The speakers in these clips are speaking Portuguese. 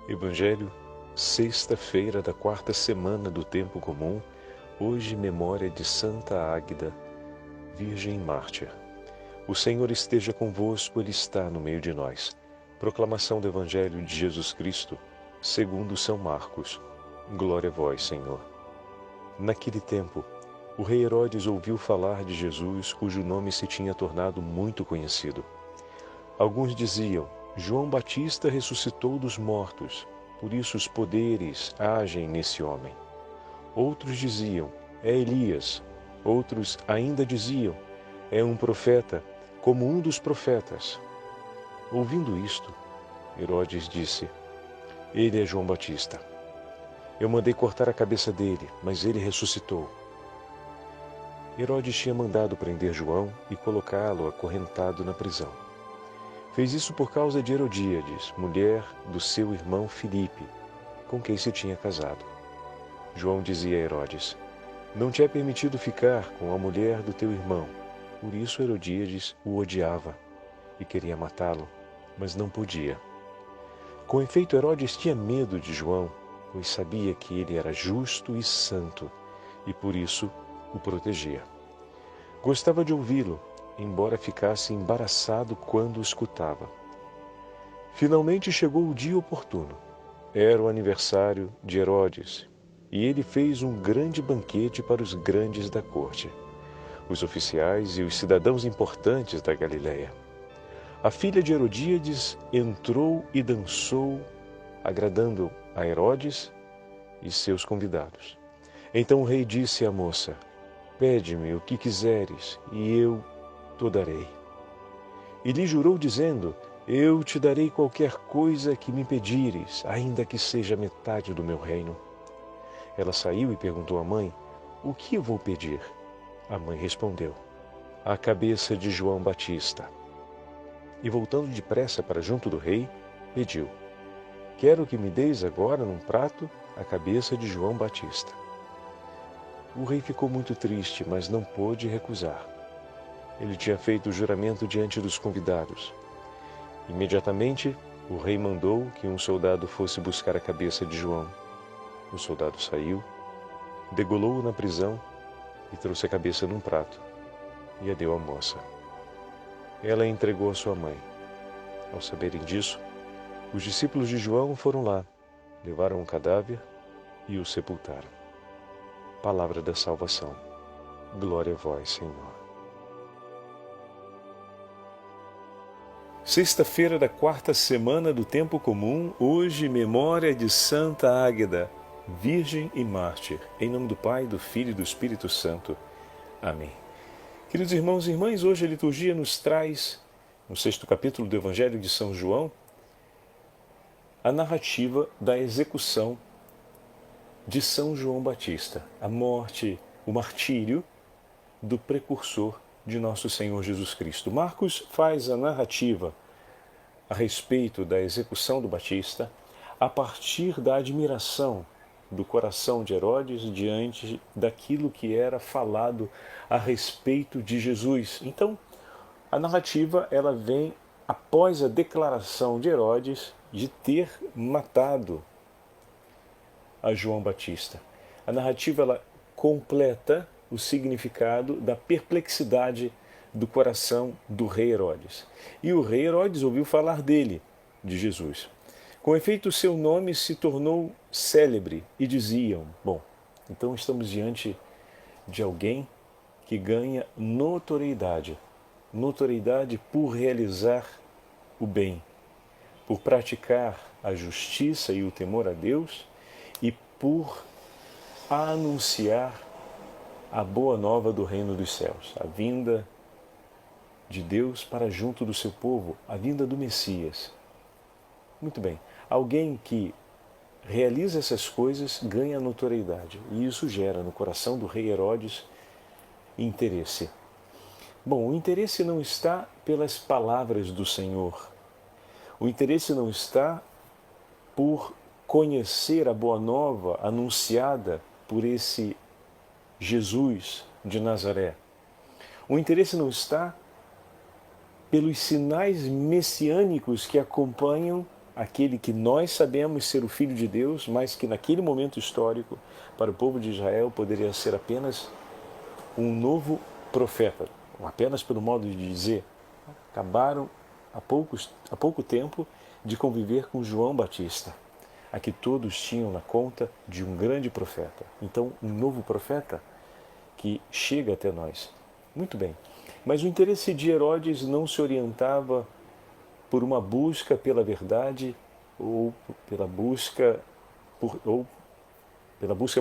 Evangelho, sexta-feira da quarta semana do tempo comum, hoje memória de Santa Águeda, Virgem Mártir. O Senhor esteja convosco, Ele está no meio de nós. Proclamação do Evangelho de Jesus Cristo, segundo São Marcos. Glória a vós, Senhor. Naquele tempo, o rei Herodes ouviu falar de Jesus, cujo nome se tinha tornado muito conhecido. Alguns diziam: João Batista ressuscitou dos mortos, por isso os poderes agem nesse homem. Outros diziam: é Elias. Outros ainda diziam: é um profeta, como um dos profetas. Ouvindo isto, Herodes disse: ele é João Batista. Eu mandei cortar a cabeça dele, mas ele ressuscitou. Herodes tinha mandado prender João e colocá-lo acorrentado na prisão. Fez isso por causa de Herodíades, mulher do seu irmão Filipe, com quem se tinha casado. João dizia a Herodes: não te é permitido ficar com a mulher do teu irmão. Por isso Herodíades o odiava e queria matá-lo, mas não podia. Com efeito, Herodes tinha medo de João, pois sabia que ele era justo e santo, e por isso o protegia. Gostava de ouvi-lo, embora ficasse embaraçado quando o escutava. Finalmente chegou o dia oportuno. Era o aniversário de Herodes, e ele fez um grande banquete para os grandes da corte, os oficiais e os cidadãos importantes da Galiléia. A filha de Herodíades entrou e dançou, agradando a Herodes e seus convidados. Então o rei disse à moça: pede-me o que quiseres, e eu te darei. E lhe jurou, dizendo: eu te darei qualquer coisa que me pedires, ainda que seja metade do meu reino. Ela saiu e perguntou à mãe: o que eu vou pedir? A mãe respondeu: a cabeça de João Batista. E voltando depressa para junto do rei, pediu: quero que me deis agora num prato a cabeça de João Batista. O rei ficou muito triste, mas não pôde recusar. Ele tinha feito o juramento diante dos convidados. Imediatamente, o rei mandou que um soldado fosse buscar a cabeça de João. O soldado saiu, degolou-o na prisão e trouxe a cabeça num prato e a deu à moça. Ela a entregou à sua mãe. Ao saberem disso, os discípulos de João foram lá, levaram o cadáver e o sepultaram. Palavra da salvação. Glória a vós, Senhor. Sexta-feira da quarta semana do tempo comum, hoje memória de Santa Águeda, Virgem e Mártir. Em nome do Pai, do Filho e do Espírito Santo. Amém. Queridos irmãos e irmãs, hoje a liturgia nos traz, no sexto capítulo do Evangelho de São João, a narrativa da execução de São João Batista, a morte, o martírio do precursor de nosso Senhor Jesus Cristo. Marcos faz a narrativa a respeito da execução do Batista a partir da admiração do coração de Herodes diante daquilo que era falado a respeito de Jesus. Então, a narrativa ela vem após a declaração de Herodes de ter matado a João Batista. A narrativa ela completa o significado da perplexidade do coração do rei Herodes. E o rei Herodes ouviu falar dele, de Jesus. Com efeito, seu nome se tornou célebre e diziam: bom, então estamos diante de alguém que ganha notoriedade. Notoriedade por realizar o bem, por praticar a justiça e o temor a Deus e por anunciar a boa nova do reino dos céus, a vinda de Deus para junto do seu povo, a vinda do Messias. Muito bem, alguém que realiza essas coisas ganha notoriedade, e isso gera no coração do rei Herodes interesse. Bom, o interesse não está pelas palavras do Senhor, o interesse não está por conhecer a boa nova anunciada por esse Jesus de Nazaré. O interesse não está pelos sinais messiânicos que acompanham aquele que nós sabemos ser o Filho de Deus, mas que naquele momento histórico, para o povo de Israel, poderia ser apenas um novo profeta, ou apenas pelo modo de dizer, acabaram há pouco tempo de conviver com João Batista, a que todos tinham na conta de um grande profeta. Então, um novo profeta que chega até nós. Muito bem. Mas o interesse de Herodes não se orientava por uma busca pela verdade ou pela busca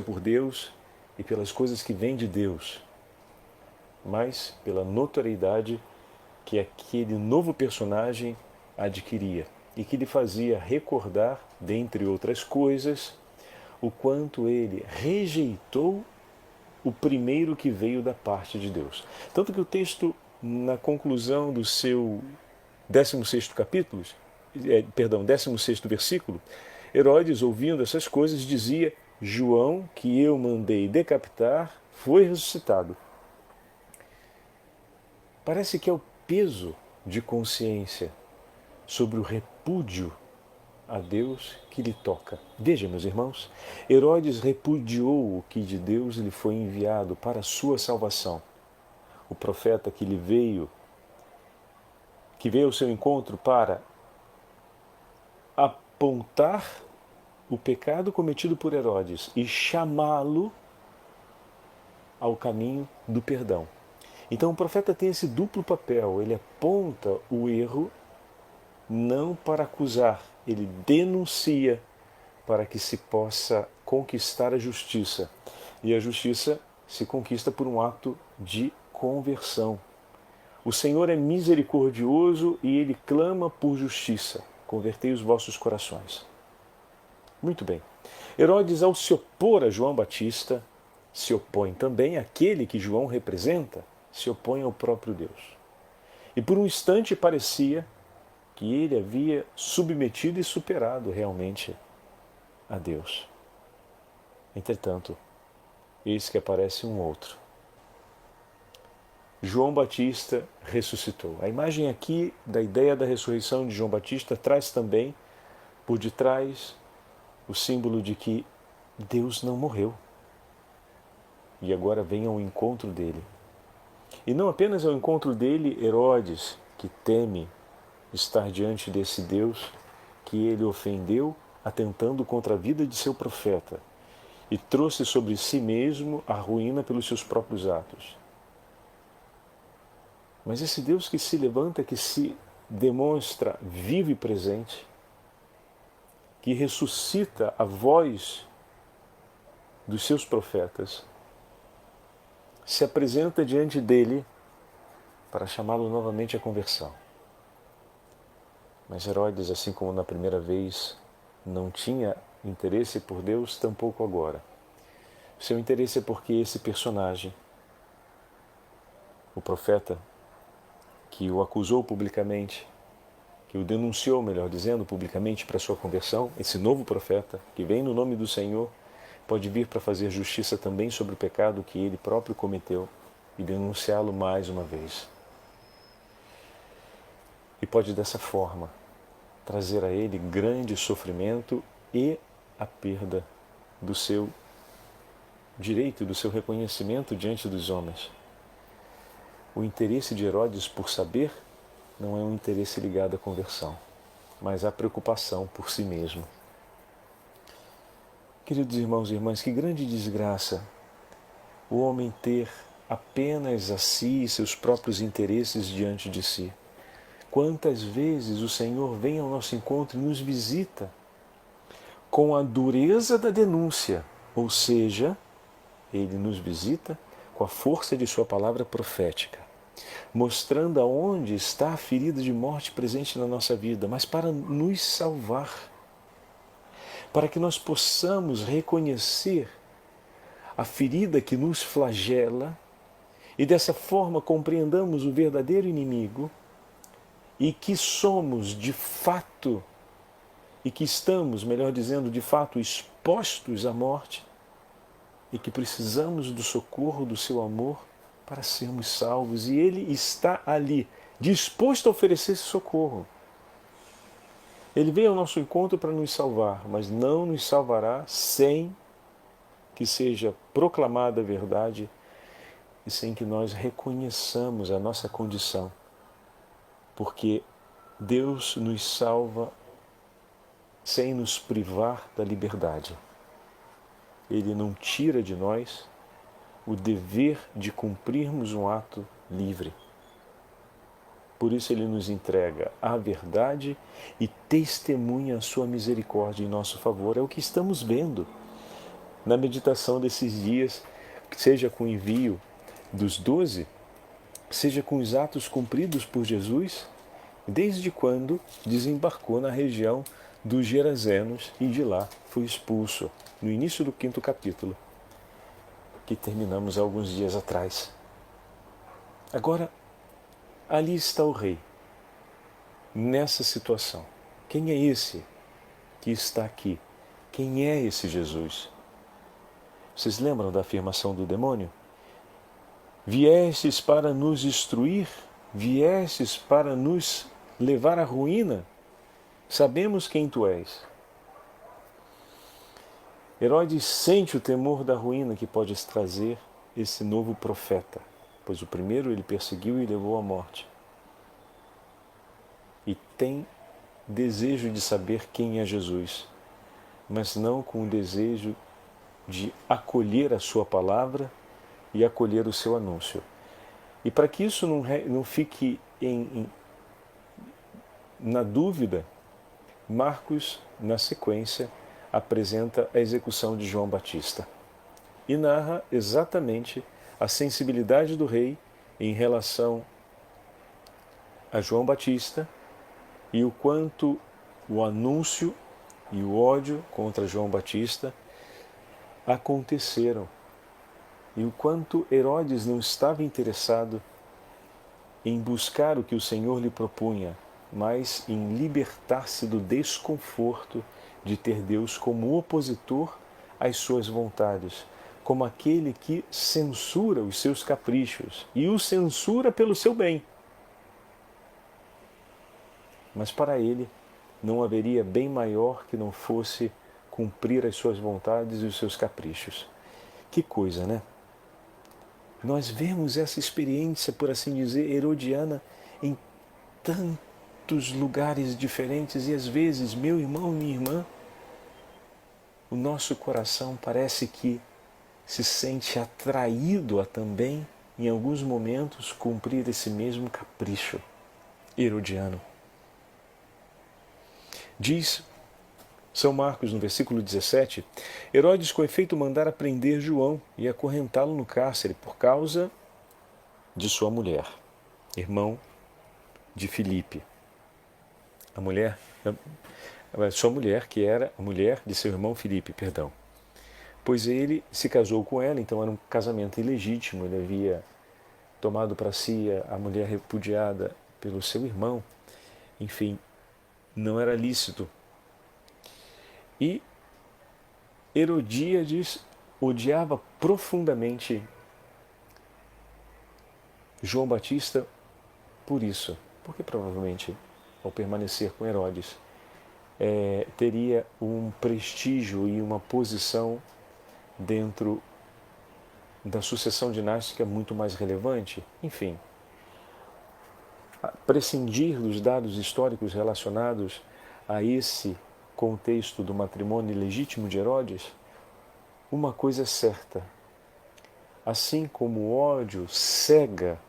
por Deus e pelas coisas que vêm de Deus, mas pela notoriedade que aquele novo personagem adquiria e que lhe fazia recordar, dentre outras coisas, o quanto ele rejeitou o primeiro que veio da parte de Deus. Tanto que o texto, na conclusão do seu 16º capítulo, 16º versículo, Herodes, ouvindo essas coisas, dizia: João, que eu mandei decapitar, foi ressuscitado. Parece que é o peso de consciência sobre o repúdio a Deus que lhe toca. Veja, meus irmãos, Herodes repudiou o que de Deus lhe foi enviado para a sua salvação. O profeta que veio ao seu encontro para apontar o pecado cometido por Herodes e chamá-lo ao caminho do perdão. Então o profeta tem esse duplo papel, ele aponta o erro não para acusar, ele denuncia para que se possa conquistar a justiça. E a justiça se conquista por um ato de conversão. O Senhor é misericordioso e Ele clama por justiça. Convertei os vossos corações. Muito bem. Herodes, ao se opor a João Batista, se opõe também àquele que João representa, se opõe ao próprio Deus. E por um instante parecia que ele havia submetido e superado realmente a Deus. Entretanto, eis que aparece um outro. João Batista ressuscitou. A imagem aqui da ideia da ressurreição de João Batista traz também, por detrás, o símbolo de que Deus não morreu. E agora vem ao encontro dele. E não apenas ao encontro dele, Herodes, que teme estar diante desse Deus que ele ofendeu, atentando contra a vida de seu profeta, e trouxe sobre si mesmo a ruína pelos seus próprios atos. Mas esse Deus que se levanta, que se demonstra vivo e presente, que ressuscita a voz dos seus profetas, se apresenta diante dele para chamá-lo novamente à conversão. Mas Herodes, assim como na primeira vez, não tinha interesse por Deus, tampouco agora. Seu interesse é porque esse personagem, o profeta, que o acusou publicamente, que o denunciou, melhor dizendo, publicamente para sua conversão, esse novo profeta, que vem no nome do Senhor, pode vir para fazer justiça também sobre o pecado que ele próprio cometeu e denunciá-lo mais uma vez. E pode dessa forma trazer a ele grande sofrimento e a perda do seu direito, do seu reconhecimento diante dos homens. O interesse de Herodes por saber não é um interesse ligado à conversão, mas à preocupação por si mesmo. Queridos irmãos e irmãs, que grande desgraça o homem ter apenas a si e seus próprios interesses diante de si. Quantas vezes o Senhor vem ao nosso encontro e nos visita com a dureza da denúncia, ou seja, Ele nos visita com a força de sua palavra profética, mostrando aonde está a ferida de morte presente na nossa vida, mas para nos salvar, para que nós possamos reconhecer a ferida que nos flagela e dessa forma compreendamos o verdadeiro inimigo e que somos de fato, e que estamos, melhor dizendo, de fato expostos à morte e que precisamos do socorro do seu amor para sermos salvos, e Ele está ali, disposto a oferecer esse socorro. Ele veio ao nosso encontro para nos salvar, mas não nos salvará sem que seja proclamada a verdade e sem que nós reconheçamos a nossa condição. Porque Deus nos salva sem nos privar da liberdade. Ele não tira de nós o dever de cumprirmos um ato livre. Por isso ele nos entrega a verdade e testemunha a sua misericórdia em nosso favor. É o que estamos vendo na meditação desses dias, seja com o envio dos 12, seja com os atos cumpridos por Jesus, desde quando desembarcou na região dos Gerazenos e de lá foi expulso, no início do 5º capítulo, que terminamos alguns dias atrás. Agora, ali está o rei, nessa situação. Quem é esse que está aqui? Quem é esse Jesus? Vocês lembram da afirmação do demônio? Viestes para nos destruir? Viestes para nos levar à ruína? Sabemos quem tu és. Herodes sente o temor da ruína que pode trazer esse novo profeta, pois o primeiro ele perseguiu e levou à morte. E tem desejo de saber quem é Jesus, mas não com o desejo de acolher a sua palavra e acolher o seu anúncio. E para que isso não fique na dúvida, Marcos, na sequência, apresenta a execução de João Batista e narra exatamente a sensibilidade do rei em relação a João Batista e o quanto o anúncio e o ódio contra João Batista aconteceram e o quanto Herodes não estava interessado em buscar o que o Senhor lhe propunha, mas em libertar-se do desconforto de ter Deus como opositor às suas vontades, como aquele que censura os seus caprichos e o censura pelo seu bem. Mas para ele não haveria bem maior que não fosse cumprir as suas vontades e os seus caprichos. Que coisa, né? Nós vemos essa experiência, por assim dizer, herodiana em tantos lugares diferentes e às vezes, meu irmão, minha irmã, o nosso coração parece que se sente atraído a também, em alguns momentos, cumprir esse mesmo capricho herodiano. Diz São Marcos, no versículo 17, Herodes com efeito mandara prender João e acorrentá-lo no cárcere por causa de sua mulher, irmão de Filipe. Sua mulher, que era a mulher de seu irmão Filipe, perdão. Pois ele se casou com ela, então era um casamento ilegítimo, ele havia tomado para si a mulher repudiada pelo seu irmão, enfim, não era lícito. E Herodíades odiava profundamente João Batista por isso, porque provavelmente, ao permanecer com Herodes, teria um prestígio e uma posição dentro da sucessão dinástica muito mais relevante. Enfim, prescindir dos dados históricos relacionados a esse contexto do matrimônio ilegítimo de Herodes, uma coisa é certa: assim como o ódio cega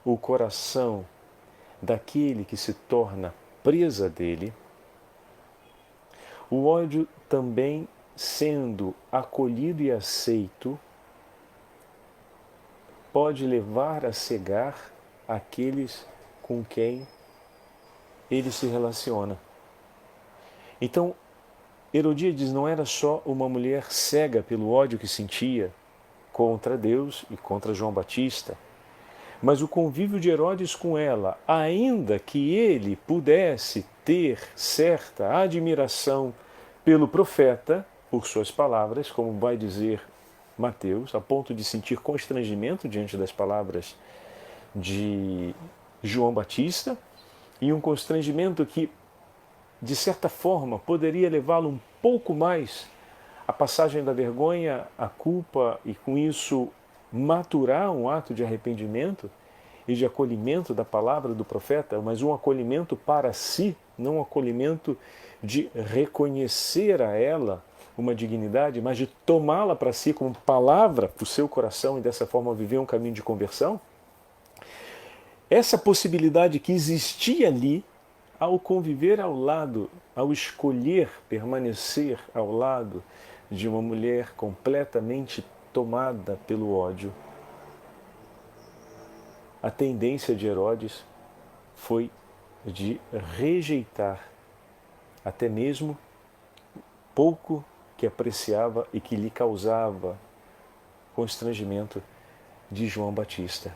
o coração daquele que se torna presa dele, o ódio também, sendo acolhido e aceito, pode levar a cegar aqueles com quem ele se relaciona. Então, Herodíades não era só uma mulher cega pelo ódio que sentia contra Deus e contra João Batista, mas o convívio de Herodes com ela, ainda que ele pudesse ter certa admiração pelo profeta, por suas palavras, como vai dizer Mateus, a ponto de sentir constrangimento diante das palavras de João Batista, e um constrangimento que de certa forma, poderia levá-lo um pouco mais à passagem da vergonha, à culpa e, com isso, maturar um ato de arrependimento e de acolhimento da palavra do profeta, mas um acolhimento para si, não um acolhimento de reconhecer a ela uma dignidade, mas de tomá-la para si como palavra para o seu coração e dessa forma viver um caminho de conversão? Essa possibilidade que existia ali, ao conviver ao lado, ao escolher permanecer ao lado de uma mulher completamente tomada pelo ódio, a tendência de Herodes foi de rejeitar até mesmo pouco que apreciava e que lhe causava constrangimento de João Batista.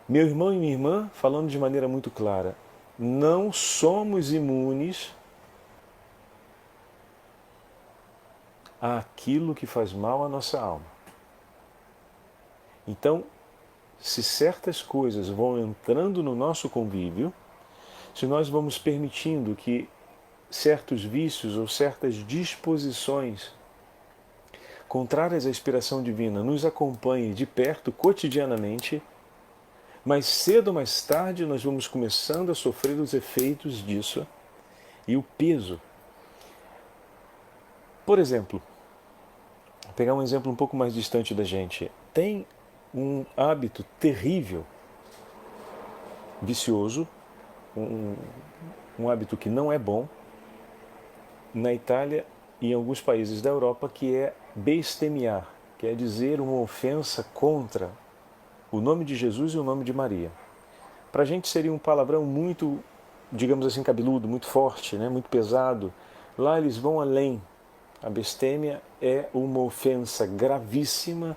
Meu irmão e minha irmã, falando de maneira muito clara, não somos imunes àquilo que faz mal à nossa alma. Então, se certas coisas vão entrando no nosso convívio, se nós vamos permitindo que certos vícios ou certas disposições contrárias à inspiração divina nos acompanhem de perto cotidianamente, mais cedo ou mais tarde nós vamos começando a sofrer os efeitos disso e o peso. Por exemplo, vou pegar um exemplo um pouco mais distante da gente. Tem um hábito terrível, vicioso, um hábito que não é bom, na Itália e em alguns países da Europa, que é bestemiar, que é dizer uma ofensa contra o nome de Jesus e o nome de Maria. Para a gente seria um palavrão muito, digamos assim, cabeludo, muito forte, né? Muito pesado. Lá eles vão além. A bestêmia é uma ofensa gravíssima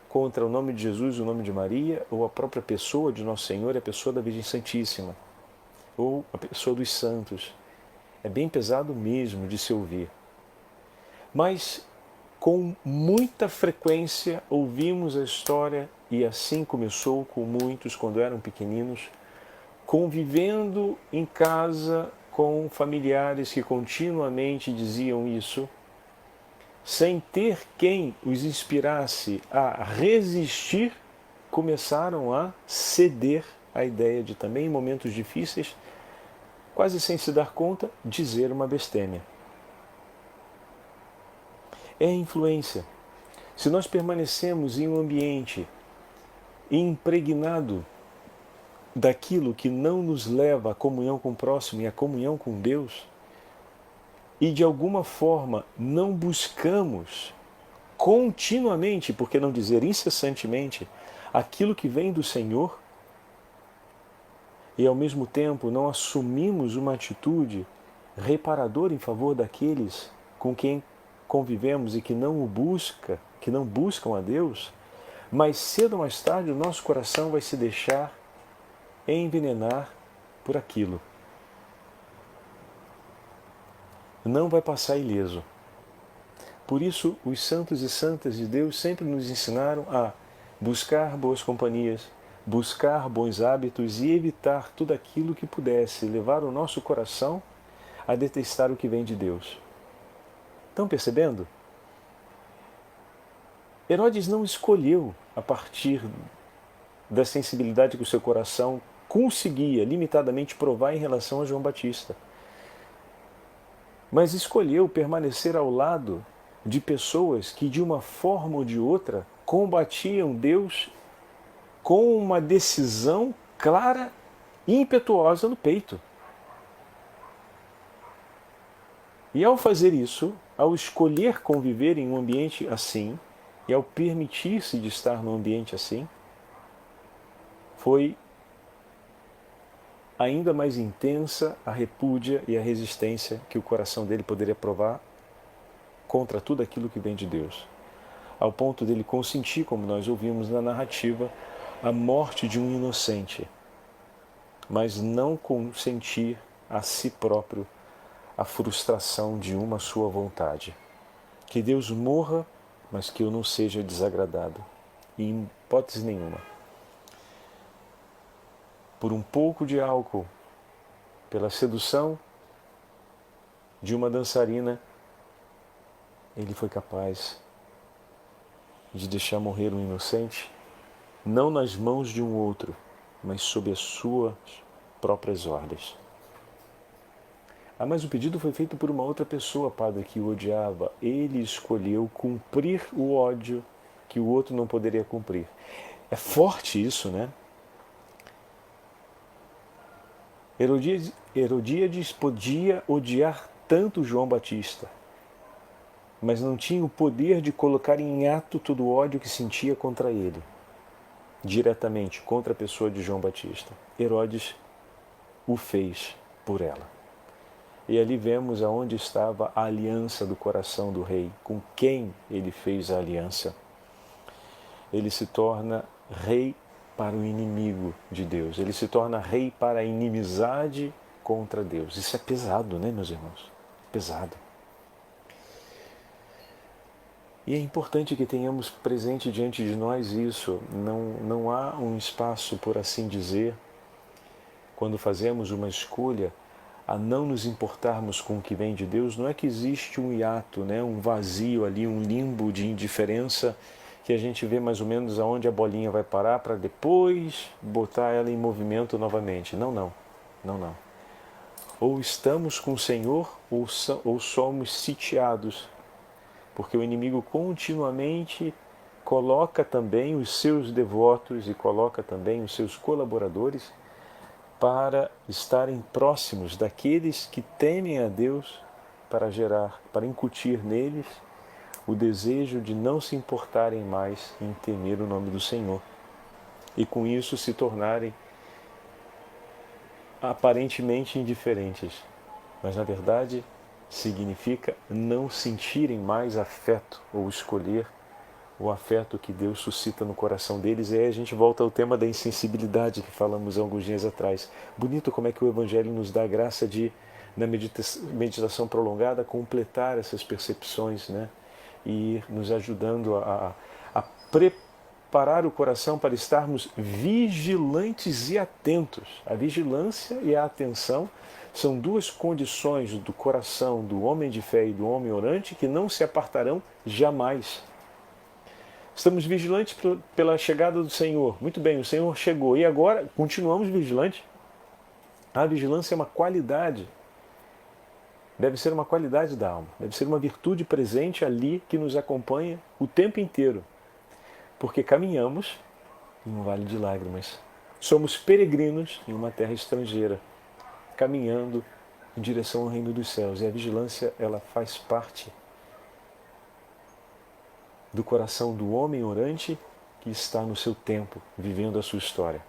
contra o nome de Jesus, o nome de Maria, ou a própria pessoa de Nosso Senhor e a pessoa da Virgem Santíssima, ou a pessoa dos santos. É bem pesado mesmo de se ouvir. Mas, com muita frequência, ouvimos a história, e assim começou com muitos quando eram pequeninos, convivendo em casa com familiares que continuamente diziam isso, sem ter quem os inspirasse a resistir, começaram a ceder à ideia de também, em momentos difíceis, quase sem se dar conta, dizer uma bestêmia. É a influência. Se nós permanecemos em um ambiente impregnado daquilo que não nos leva à comunhão com o próximo e à comunhão com Deus, e de alguma forma não buscamos continuamente, por que não dizer incessantemente, aquilo que vem do Senhor, e ao mesmo tempo não assumimos uma atitude reparadora em favor daqueles com quem convivemos e que não buscam a Deus, mais cedo ou mais tarde o nosso coração vai se deixar envenenar por aquilo. Não vai passar ileso. Por isso, os santos e santas de Deus sempre nos ensinaram a buscar boas companhias, buscar bons hábitos e evitar tudo aquilo que pudesse levar o nosso coração a detestar o que vem de Deus. Estão percebendo? Herodes não escolheu a partir da sensibilidade que o seu coração conseguia limitadamente provar em relação a João Batista, mas escolheu permanecer ao lado de pessoas que, de uma forma ou de outra, combatiam Deus com uma decisão clara e impetuosa no peito. E ao fazer isso, ao escolher conviver em um ambiente assim, e ao permitir-se de estar num ambiente assim, foi ainda mais intensa a repúdia e a resistência que o coração dele poderia provar contra tudo aquilo que vem de Deus, ao ponto dele consentir, como nós ouvimos na narrativa, a morte de um inocente, mas não consentir a si próprio a frustração de uma sua vontade. Que Deus morra, mas que eu não seja desagradado, em hipótese nenhuma. Por um pouco de álcool, pela sedução de uma dançarina, ele foi capaz de deixar morrer um inocente, não nas mãos de um outro, mas sob as suas próprias ordens. Ah, mas o pedido foi feito por uma outra pessoa, padre, que o odiava. Ele escolheu cumprir o ódio que o outro não poderia cumprir. É forte isso, né? Herodíades podia odiar tanto João Batista, mas não tinha o poder de colocar em ato todo o ódio que sentia contra ele, diretamente contra a pessoa de João Batista. Herodes o fez por ela. E ali vemos aonde estava a aliança do coração do rei, com quem ele fez a aliança. Ele se torna rei para o inimigo de Deus, ele se torna rei para a inimizade contra Deus. Isso é pesado, né, meus irmãos? Pesado. E é importante que tenhamos presente diante de nós isso. Não há um espaço, por assim dizer, quando fazemos uma escolha, a não nos importarmos com o que vem de Deus. Não é que existe um hiato, né? Um vazio ali, um limbo de indiferença, que a gente vê mais ou menos aonde a bolinha vai parar para depois botar ela em movimento novamente. Não. Ou estamos com o Senhor ou somos sitiados, porque o inimigo continuamente coloca também os seus devotos e coloca também os seus colaboradores para estarem próximos daqueles que temem a Deus, para incutir neles o desejo de não se importarem mais em temer o nome do Senhor. E com isso se tornarem aparentemente indiferentes, mas na verdade significa não sentirem mais afeto ou escolher o afeto que Deus suscita no coração deles. E aí a gente volta ao tema da insensibilidade que falamos alguns dias atrás. Bonito como é que o Evangelho nos dá a graça de, na meditação prolongada, completar essas percepções, né? E ir nos ajudando a preparar o coração para estarmos vigilantes e atentos. A vigilância e a atenção são duas condições do coração do homem de fé e do homem orante que não se apartarão jamais. Estamos vigilantes pela chegada do Senhor. Muito bem, o Senhor chegou. E agora continuamos vigilantes? A vigilância é uma qualidade. Deve ser uma qualidade da alma. Deve ser uma virtude presente ali que nos acompanha o tempo inteiro. Porque caminhamos em um vale de lágrimas. Somos peregrinos em uma terra estrangeira, caminhando em direção ao reino dos céus. E a vigilância, ela faz parte do coração do homem orante que está no seu tempo, vivendo a sua história.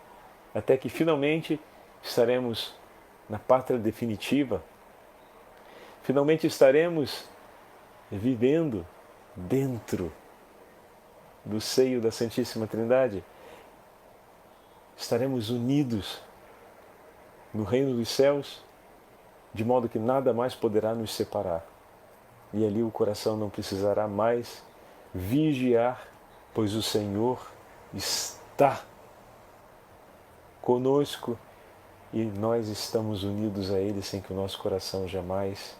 Até que finalmente estaremos na pátria definitiva, finalmente estaremos vivendo dentro do seio da Santíssima Trindade, estaremos unidos no reino dos céus, de modo que nada mais poderá nos separar. E ali o coração não precisará mais vigiar, pois o Senhor está conosco e nós estamos unidos a Ele sem que o nosso coração jamais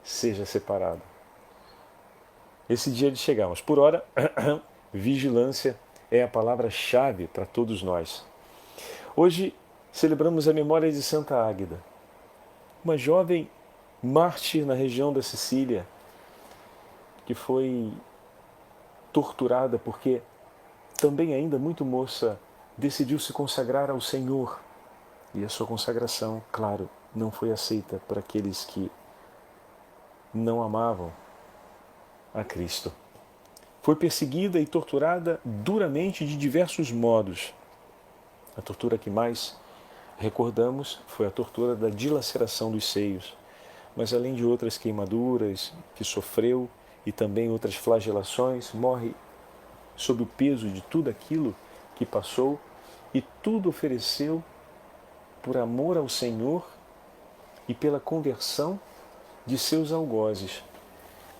seja separado. Esse dia de chegarmos. Por ora, vigilância é a palavra-chave para todos nós. Hoje celebramos a memória de Santa Águeda, uma jovem mártir na região da Sicília, que foi torturada porque, também ainda muito moça, decidiu se consagrar ao Senhor. E a sua consagração, claro, não foi aceita por aqueles que não amavam a Cristo. Foi perseguida e torturada duramente de diversos modos. A tortura que mais recordamos foi a tortura da dilaceração dos seios, mas além de outras queimaduras que sofreu e também outras flagelações, morre sob o peso de tudo aquilo que passou e tudo ofereceu por amor ao Senhor e pela conversão de seus algozes.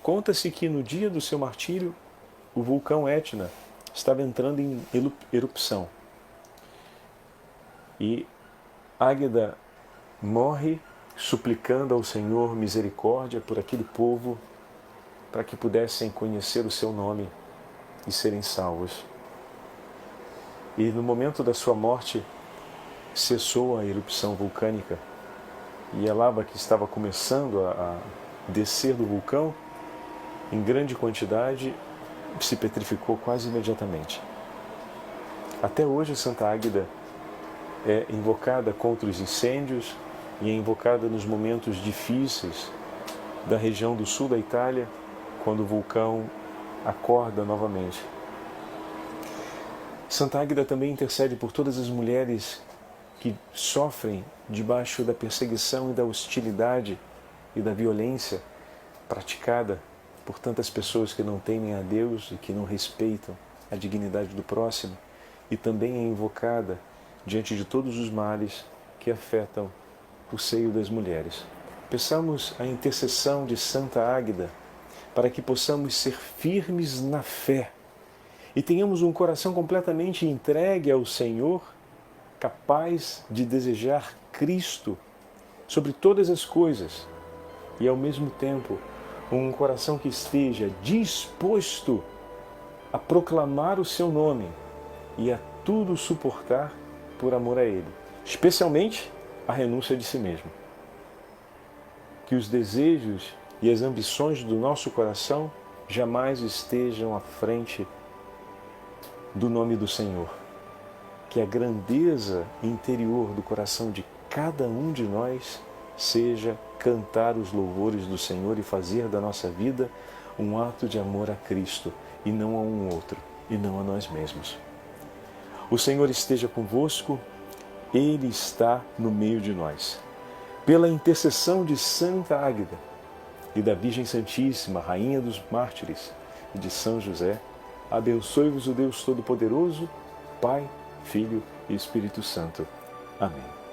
Conta-se que no dia do seu martírio, o vulcão Etna estava entrando em erupção. E Águeda morre suplicando ao Senhor misericórdia por aquele povo, para que pudessem conhecer o seu nome e serem salvos. E no momento da sua morte, cessou a erupção vulcânica, e a lava que estava começando a descer do vulcão, em grande quantidade, se petrificou quase imediatamente. Até hoje, Santa Águeda é invocada contra os incêndios e é invocada nos momentos difíceis da região do sul da Itália, quando o vulcão acorda novamente. Santa Águeda também intercede por todas as mulheres que sofrem debaixo da perseguição e da hostilidade e da violência praticada por tantas pessoas que não temem a Deus e que não respeitam a dignidade do próximo, e também é invocada diante de todos os males que afetam o seio das mulheres. Peçamos a intercessão de Santa Águeda para que possamos ser firmes na fé e tenhamos um coração completamente entregue ao Senhor, capaz de desejar Cristo sobre todas as coisas e, ao mesmo tempo, um coração que esteja disposto a proclamar o seu nome e a tudo suportar por amor a Ele, especialmente a renúncia de si mesmo. Que os desejos e as ambições do nosso coração jamais estejam à frente do nome do Senhor. Que a grandeza interior do coração de cada um de nós seja cantar os louvores do Senhor e fazer da nossa vida um ato de amor a Cristo, e não a um outro, e não a nós mesmos. O Senhor esteja convosco, Ele está no meio de nós. Pela intercessão de Santa Águeda e da Virgem Santíssima, Rainha dos Mártires, e de São José, abençoe-vos o Deus Todo-Poderoso, Pai, Filho e Espírito Santo. Amém.